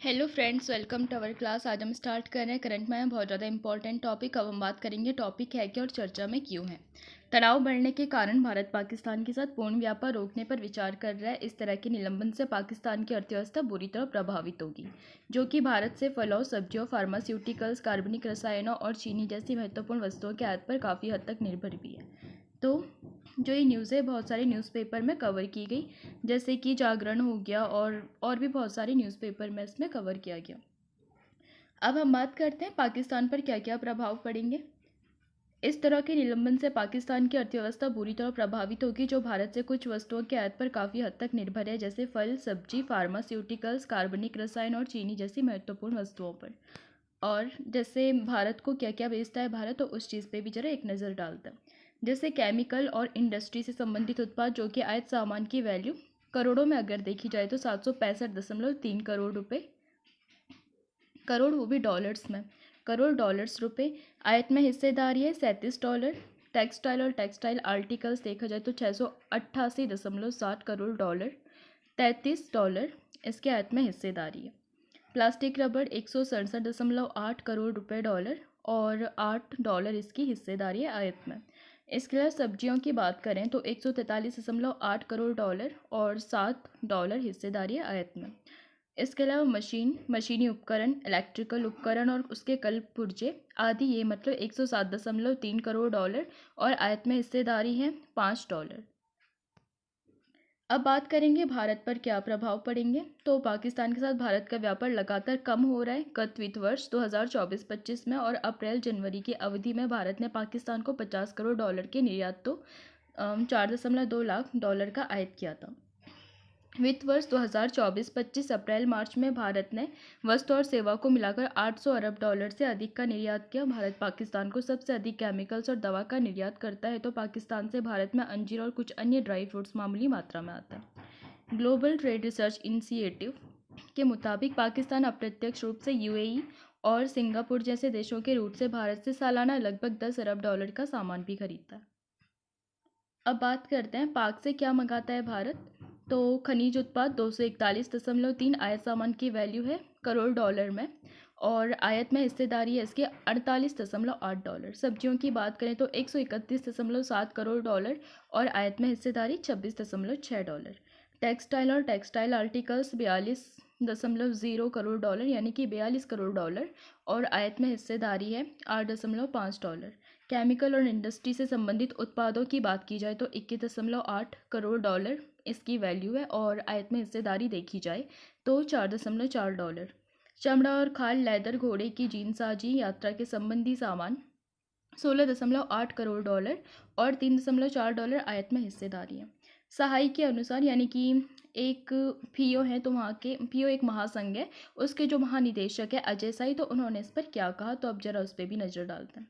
Hello friends, welcome to our class. आज हम start कर रहे हैं करंट में बहुत ज़्यादा इंपॉर्टेंट टॉपिक। अब हम बात करेंगे टॉपिक है कि और चर्चा में क्यों है। तनाव बढ़ने के कारण भारत पाकिस्तान के साथ पूर्ण व्यापार रोकने पर विचार कर रहा है। इस तरह के निलंबन से पाकिस्तान की अर्थव्यवस्था बुरी तरह प्रभावित होगी, जो कि भारत से फलों, सब्जियों, फार्मास्यूटिकल्स, कार्बनिक रसायनों और चीनी जैसी महत्वपूर्ण वस्तुओं के आयात पर काफ़ी हद तक निर्भर भी है। तो जो ये न्यूज़ है बहुत सारे न्यूज़पेपर में कवर की गई, जैसे कि जागरण हो गया और भी बहुत सारे न्यूज़पेपर में इसमें कवर किया गया। अब हम बात करते हैं पाकिस्तान पर क्या क्या प्रभाव पड़ेंगे। इस तरह के निलंबन से पाकिस्तान की अर्थव्यवस्था बुरी तरह प्रभावित होगी, जो भारत से कुछ वस्तुओं के आयात पर काफ़ी हद तक निर्भर है, जैसे फल, सब्जी, फार्मास्यूटिकल्स, कार्बनिक रसायन और चीनी जैसी महत्वपूर्ण वस्तुओं पर। और जैसे भारत को क्या क्या बेचता है भारत, तो उस चीज़ पे भी जरा एक नज़र डालता है। जैसे केमिकल और इंडस्ट्री से संबंधित उत्पाद, जो कि आयात सामान की वैल्यू करोड़ों में अगर देखी जाए तो 765.3 करोड़ रुपए, करोड़ वो भी डॉलर्स में, करोड़ डॉलर्स रुपए। आयात में हिस्सेदारी है $37। टेक्सटाइल और टेक्सटाइल आर्टिकल्स देखा जाए तो 688.7 करोड़ डॉलर, $33 इसके आयात में हिस्सेदारी है। प्लास्टिक रबड़ 167.8 करोड़ रुपए डॉलर और $8 इसकी हिस्सेदारी है आयात में। इसके अलावा सब्जियों की बात करें तो 143.8 करोड़ डॉलर और $7 हिस्सेदारी है आयात में। इसके अलावा मशीनी उपकरण, इलेक्ट्रिकल उपकरण और उसके कल पुर्जे आदि, ये मतलब 107.3 करोड़ डॉलर और आयात में हिस्सेदारी है $5। अब बात करेंगे भारत पर क्या प्रभाव पड़ेंगे। तो पाकिस्तान के साथ भारत का व्यापार लगातार कम हो रहा है। गत वित्त वर्ष 2024-25 में और अप्रैल-जनवरी की अवधि में भारत ने पाकिस्तान को $50 करोड़ के निर्यात तो 4.2 लाख डॉलर का आयात किया था। वित्त वर्ष 2024-25 अप्रैल-मार्च में भारत ने वस्तु और सेवा को मिलाकर 800 अरब डॉलर से अधिक का निर्यात किया। भारत पाकिस्तान को सबसे अधिक केमिकल्स और दवा का निर्यात करता है, तो पाकिस्तान से भारत में अंजीर और कुछ अन्य ड्राई फ्रूट्स मामूली मात्रा में आता है। ग्लोबल ट्रेड रिसर्च इनिशिएटिव के मुताबिक पाकिस्तान अप्रत्यक्ष रूप से यूएई और सिंगापुर जैसे देशों के रूट से भारत से सालाना लगभग 10 अरब डॉलर का सामान भी खरीदता है। अब बात करते हैं पाक से क्या मंगाता है भारत। तो खनिज उत्पाद 241.3 आयात सामान की वैल्यू है करोड़ डॉलर में, और आयात में हिस्सेदारी है इसके $48.8। सब्जियों की बात करें तो 131.7 करोड़ डॉलर और आयात में हिस्सेदारी $26.6। टेक्सटाइल और टेक्सटाइल आर्टिकल्स 42.0 करोड़ डॉलर यानी कि $42 करोड़ और आयात में हिस्सेदारी है $8.5। केमिकल और इंडस्ट्री से संबंधित उत्पादों की बात की जाए तो 21.8 करोड़ डॉलर इसकी वैल्यू है और आयात में हिस्सेदारी देखी जाए तो $4.4। चमड़ा और खाल, लेदर, घोड़े की जीन्स आदि यात्रा के संबंधी सामान 16.8 करोड़ डॉलर और $3.4 आयात में हिस्सेदारी है। सहाय के अनुसार, यानी कि एक पीओ है, तो वहाँ के पीओ एक महासंघ है, उसके जो महानिदेशक है अजय साई, तो उन्होंने इस पर क्या कहा, तो अब जरा उस पर भी नज़र डालते हैं।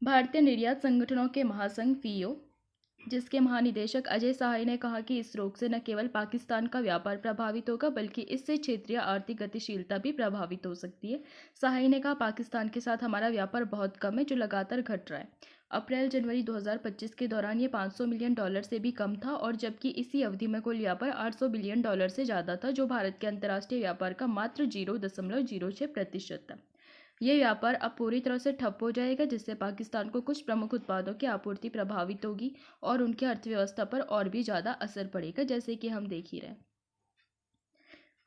भारतीय निर्यात संगठनों के महासंघ पीओ, जिसके महानिदेशक अजय सहाय ने कहा कि इस रोक से न केवल पाकिस्तान का व्यापार प्रभावित होगा बल्कि इससे क्षेत्रीय आर्थिक गतिशीलता भी प्रभावित हो सकती है। सहाय ने कहा, पाकिस्तान के साथ हमारा व्यापार बहुत कम है, जो लगातार घट रहा है। अप्रैल-जनवरी 2025 के दौरान ये $500 मिलियन से भी कम था, और जबकि इसी अवधि में कुल व्यापार $800 बिलियन से ज़्यादा था, जो भारत के अंतर्राष्ट्रीय व्यापार का मात्र 0.06% था। ये व्यापार अब पूरी तरह से ठप हो जाएगा, जिससे पाकिस्तान को कुछ प्रमुख उत्पादों की आपूर्ति प्रभावित होगी और उनकी अर्थव्यवस्था पर और भी ज़्यादा असर पड़ेगा, जैसे कि हम देख ही रहे हैं।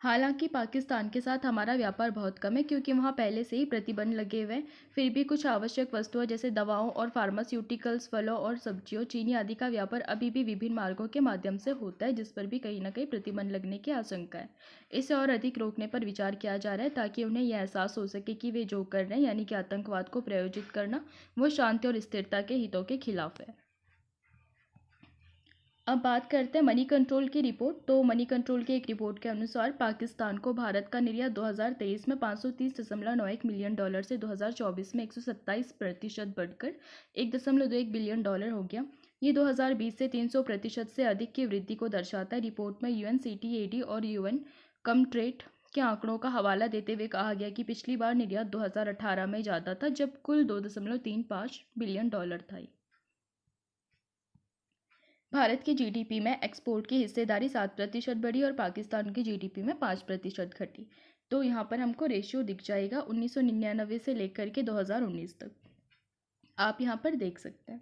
हालांकि पाकिस्तान के साथ हमारा व्यापार बहुत कम है, क्योंकि वहाँ पहले से ही प्रतिबंध लगे हुए हैं। फिर भी कुछ आवश्यक वस्तुओं जैसे दवाओं और फार्मास्यूटिकल्स, फलों और सब्जियों, चीनी आदि का व्यापार अभी भी विभिन्न मार्गों के माध्यम से होता है, जिस पर भी कहीं ना कहीं प्रतिबंध लगने की आशंका है। इसे और अधिक रोकने पर विचार किया जा रहा है, ताकि उन्हें यह एहसास हो सके कि वे जो कर रहे हैं, यानी कि आतंकवाद को प्रायोजित करना, वो शांति और स्थिरता के हितों के खिलाफ है। अब बात करते हैं मनी कंट्रोल की रिपोर्ट। तो मनी कंट्रोल की एक रिपोर्ट के अनुसार पाकिस्तान को भारत का निर्यात 2023 में $530.91 मिलियन से 2024 में 127% बढ़कर $1.21 बिलियन हो गया। ये 2020 से 300% से अधिक की वृद्धि को दर्शाता है। रिपोर्ट में यूएनसीटीएडी और यूएन कमट्रेड के आंकड़ों का हवाला देते हुए कहा गया कि पिछली बार निर्यात 2018 में ज़्यादा था, जब कुल $2.35 बिलियन था। भारत की जीडीपी में एक्सपोर्ट की हिस्सेदारी 7% बढ़ी और पाकिस्तान की जीडीपी में 5% घटी। तो यहाँ पर हमको रेशियो दिख जाएगा 1999 से लेकर के 2019 तक, आप यहाँ पर देख सकते हैं।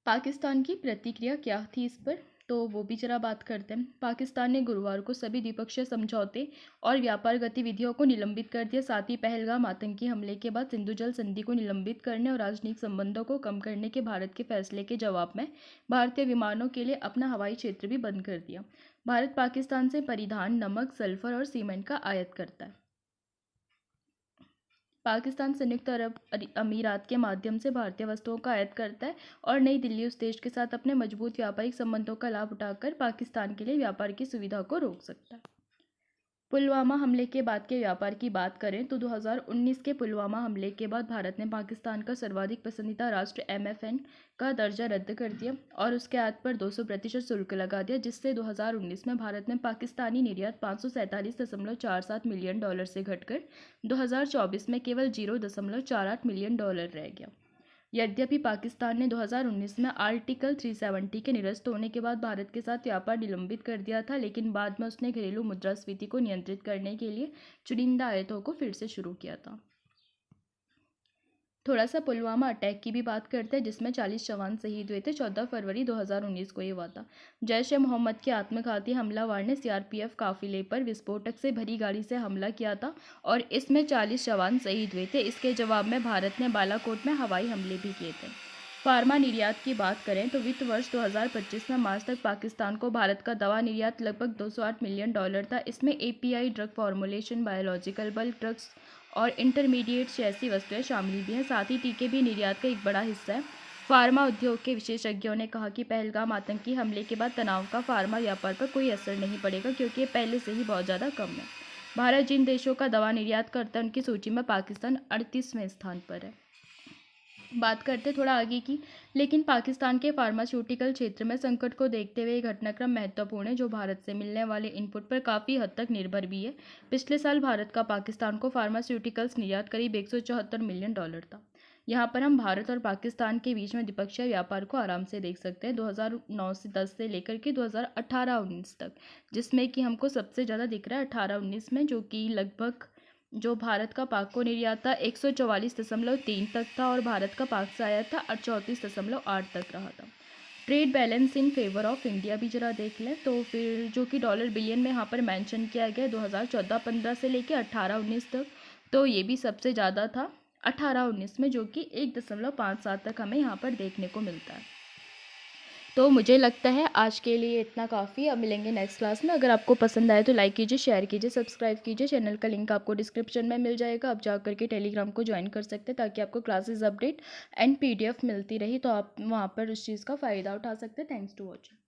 पाकिस्तान की प्रतिक्रिया क्या थी इस पर, तो वो भी जरा बात करते हैं। पाकिस्तान ने गुरुवार को सभी द्विपक्षीय समझौते और व्यापार गतिविधियों को निलंबित कर दिया। साथ ही पहलगाम आतंकी हमले के बाद सिंधु जल संधि को निलंबित करने और राजनयिक संबंधों को कम करने के भारत के फैसले के जवाब में भारतीय विमानों के लिए अपना हवाई क्षेत्र भी बंद कर दिया। भारत पाकिस्तान से परिधान, नमक, सल्फर और सीमेंट का आयात करता है। पाकिस्तान संयुक्त अरब अमीरात के माध्यम से भारतीय वस्तुओं का आयात करता है और नई दिल्ली उस देश के साथ अपने मजबूत व्यापारिक संबंधों का लाभ उठाकर पाकिस्तान के लिए व्यापार की सुविधा को रोक सकता है। पुलवामा हमले के बाद के व्यापार की बात करें तो 2019 के पुलवामा हमले के बाद भारत ने पाकिस्तान का सर्वाधिक पसंदीदा राष्ट्र MFN का दर्जा रद्द कर दिया और उसके आयात पर 200% शुल्क लगा दिया, जिससे 2019 में भारत में पाकिस्तानी निर्यात $547.47 मिलियन से घटकर 2024 में केवल $0.48 मिलियन रह गया। यद्यपि पाकिस्तान ने 2019 में आर्टिकल 370 के निरस्त होने के बाद भारत के साथ व्यापार निलंबित कर दिया था, लेकिन बाद में उसने घरेलू मुद्रास्फीति को नियंत्रित करने के लिए चुनिंदा आयातों को फिर से शुरू किया था। थोड़ा सा पुलवामा अटैक की भी बात करते हैं, जिसमें 40 जवान शहीद हुए थे। 14 फरवरी 2019 को ये हुआ था। जैश ए मोहम्मद के आत्मघाती हमलावर ने CRPF काफिले पर विस्फोटक से भरी गाड़ी से हमला किया था और इसमें 40 जवान शहीद हुए थे। इसके जवाब में भारत ने बालाकोट में हवाई हमले भी किए थे। फार्मा निर्यात की बात करें तो वित्त वर्ष 2025 में मार्च तक पाकिस्तान को भारत का दवा निर्यात लगभग $208 मिलियन था। इसमें API, drug formulation, biological bulk drugs और इंटरमीडिएट्स जैसी वस्तुएं शामिल भी हैं। साथ ही टीके भी निर्यात का एक बड़ा हिस्सा है। फार्मा उद्योग के विशेषज्ञों ने कहा कि पहलगाम आतंकी हमले के बाद तनाव का फार्मा व्यापार पर कोई असर नहीं पड़ेगा, क्योंकि ये पहले से ही बहुत ज़्यादा कम है। भारत जिन देशों का दवा निर्यात करता है उनकी सूची में पाकिस्तान 38वें स्थान पर है। बात करते थोड़ा आगे की, लेकिन पाकिस्तान के फार्मास्यूटिकल क्षेत्र में संकट को देखते हुए ये घटनाक्रम महत्वपूर्ण है, जो भारत से मिलने वाले इनपुट पर काफ़ी हद तक निर्भर भी है। पिछले साल भारत का पाकिस्तान को फार्मास्यूटिकल्स निर्यात करीब $174 मिलियन था। यहाँ पर हम भारत और पाकिस्तान के बीच में द्विपक्षीय व्यापार को आराम से देख सकते हैं 2009 से 10 से लेकर के 2018-19 तक, जिसमें कि हमको सबसे ज़्यादा दिख रहा है 18-19 में, जो कि लगभग जो भारत का पाक को निर्यात था 144.3 तक था और भारत का पाक से आया था 34.8 तक रहा था। Trade balance in favour of India भी जरा देख लें तो फिर, जो कि डॉलर बिलियन में यहाँ पर मेंशन किया गया 2014-15 से लेकर 18-19 तक, तो ये भी सबसे ज़्यादा था 18-19 में, जो कि 1.57 तक हमें यहाँ पर देखने को मिलता है। तो मुझे लगता है आज के लिए इतना काफ़ी। अब मिलेंगे नेक्स्ट क्लास में। अगर आपको पसंद आए तो लाइक कीजिए, शेयर कीजिए, सब्सक्राइब कीजिए। चैनल का लिंक आपको डिस्क्रिप्शन में मिल जाएगा, आप जा करके टेलीग्राम को ज्वाइन कर सकते हैं, ताकि आपको क्लासेस अपडेट एंड PDF मिलती रही, तो आप वहाँ पर उस चीज़ का फ़ायदा उठा सकते हैं। Thanks to watching.